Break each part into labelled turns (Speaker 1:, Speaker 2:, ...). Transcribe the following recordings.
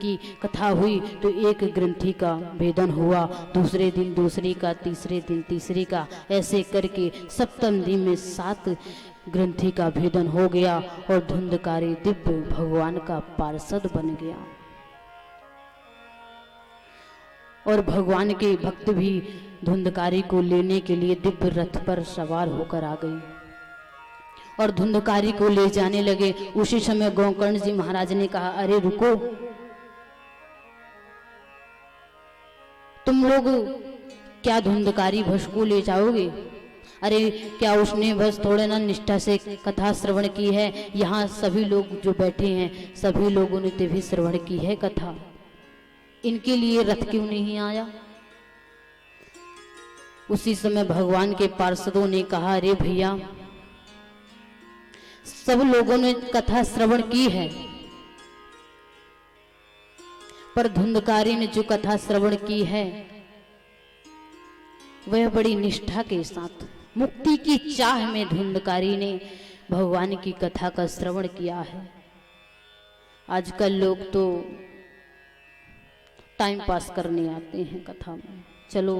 Speaker 1: की कथा हुई तो एक ग्रंथि का भेदन हुआ, दूसरे दिन दूसरी का, तीसरे दिन तीसरी का, ऐसे करके सप्तम दिन में 7 ग्रंथि का भेदन हो गया और धुंधकारी दिव्य भगवान का पार्षद बन गया। और भगवान के भक्त भी धुंधकारी को लेने के लिए दिव्य रथ पर सवार होकर आ गई और धुंधकारी को ले जाने लगे। उसी समय गोकर्ण जी महाराज ने कहा, अरे रुको, तुम लोग क्या धुंधकारी भस को ले जाओगे? अरे क्या उसने बस थोड़े ना निष्ठा से कथा श्रवण की है? यहाँ सभी लोग जो बैठे हैं सभी लोगों ने भी श्रवण की है कथा, इनके लिए रथ क्यों नहीं आया? उसी समय भगवान के पार्षदों ने कहा, अरे भैया, सब लोगों ने कथा श्रवण की है, पर धुंधकारी ने जो कथा श्रवण की है वह बड़ी निष्ठा के साथ मुक्ति की चाह में धुंधकारी ने भगवान की कथा का श्रवण किया है। आजकल लोग तो टाइम पास करने आते हैं कथा में, चलो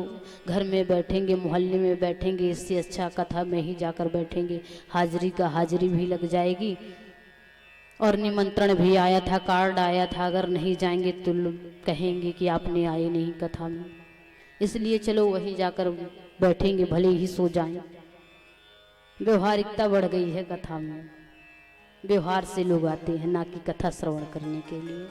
Speaker 1: घर में बैठेंगे, मोहल्ले में बैठेंगे, इससे अच्छा कथा में ही जाकर बैठेंगे, हाजिरी का हाजिरी भी लग जाएगी और निमंत्रण भी आया था, कार्ड आया था, अगर नहीं जाएंगे तो लोग कहेंगे कि आपने आए नहीं कथा में, इसलिए चलो वहीं जाकर बैठेंगे, भले ही सो जाएं। व्यवहारिकता बढ़ गई है कथा में, व्यवहार से लोग आते हैं ना कि कथा श्रवण करने के लिए।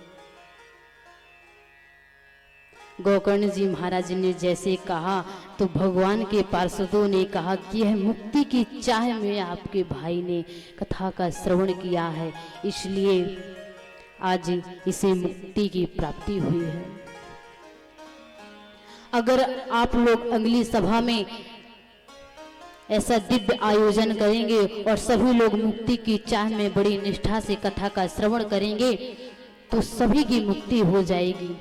Speaker 1: गोकर्ण जी महाराज ने जैसे कहा तो भगवान के पार्षदों ने कहा कि यह मुक्ति की चाह में आपके भाई ने कथा का श्रवण किया है, इसलिए आज इसे मुक्ति की प्राप्ति हुई है। अगर आप लोग अगली सभा में ऐसा दिव्य आयोजन करेंगे और सभी लोग मुक्ति की चाह में बड़ी निष्ठा से कथा का श्रवण करेंगे तो सभी की मुक्ति हो जाएगी।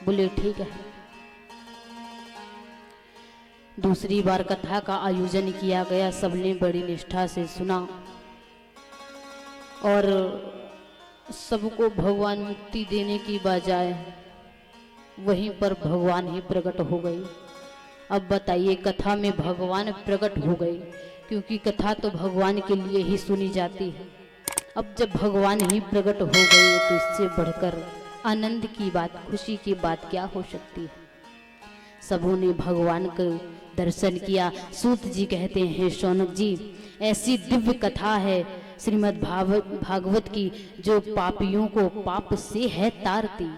Speaker 1: बोले ठीक है। दूसरी बार कथा का आयोजन किया गया, सबने बड़ी निष्ठा से सुना और सबको भगवान मुक्ति देने की बजाय वहीं पर भगवान ही प्रकट हो गए। अब बताइए, कथा में भगवान प्रकट हो गए, क्योंकि कथा तो भगवान के लिए ही सुनी जाती है। अब जब भगवान ही प्रकट हो गए तो इससे बढ़कर आनंद की बात, खुशी की बात क्या हो सकती है। सबों ने भगवान का दर्शन किया। सूत जी कहते हैं, शौनक जी, ऐसी दिव्य कथा है श्रीमद् भागवत की जो पापियों को पाप से है तारती,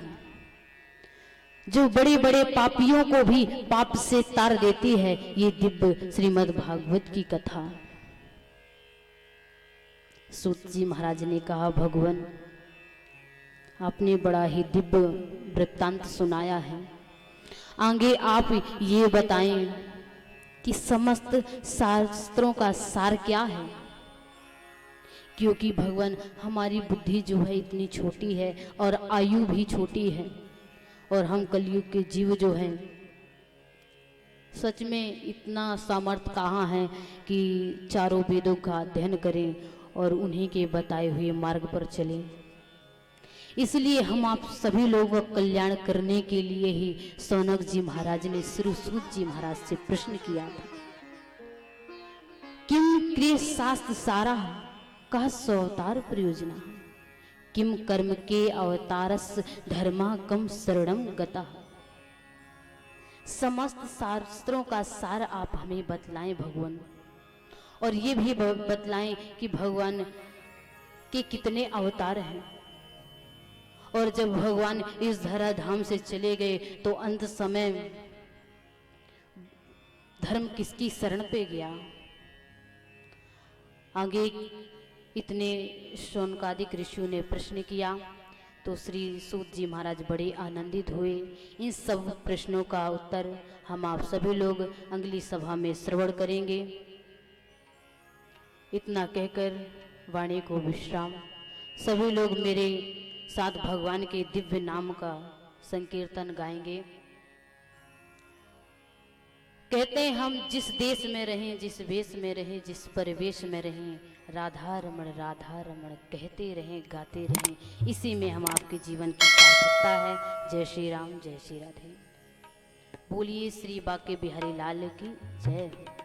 Speaker 1: जो बड़े बड़े पापियों को भी पाप से तार देती है, ये दिव्य श्रीमद् भागवत की कथा। सूत जी महाराज ने कहा, भगवान आपने बड़ा ही दिव्य वृत्तांत सुनाया है, आगे आप ये बताएं कि समस्त शास्त्रों का सार क्या है, क्योंकि भगवान हमारी बुद्धि जो है इतनी छोटी है और आयु भी छोटी है और हम कलयुग के जीव जो हैं सच में इतना सामर्थ्य कहाँ है कि चारों वेदों का अध्ययन करें और उन्हीं के बताए हुए मार्ग पर चलें। इसलिए हम आप सभी लोगों का कल्याण करने के लिए ही शौनक जी महाराज ने श्री सूत जी महाराज से प्रश्न किया था, किम क्रिय शास्त्र सारा का सौतार प्रयोजना, किम कर्म के अवतारस धर्मा कम शरणम गता। समस्त शास्त्रों का सार आप हमें बतलाएं भगवान, और ये भी बतलाएं कि भगवान के कितने अवतार हैं, और जब भगवान इस धरा धाम से चले गए तो अंत समय धर्म किसकी शरण पे गया। आगे इतने शौनकादिक ऋषियों ने प्रश्न किया तो श्री सूत जी महाराज बड़े आनंदित हुए। इन सब प्रश्नों का उत्तर हम आप सभी लोग अगली सभा में श्रवण करेंगे। इतना कहकर वाणी को विश्राम। सभी लोग मेरे साथ भगवान के दिव्य नाम का संकीर्तन गाएंगे। कहते हैं हम जिस देश में रहें, जिस वेश में रहें, जिस परिवेश में रहें, राधा रमण कहते रहें, गाते रहें, इसी में हम आपके जीवन की सार्थकता है। जय श्री राम, जय श्री राधे। बोलिए श्री बाके बिहारी लाल की जय।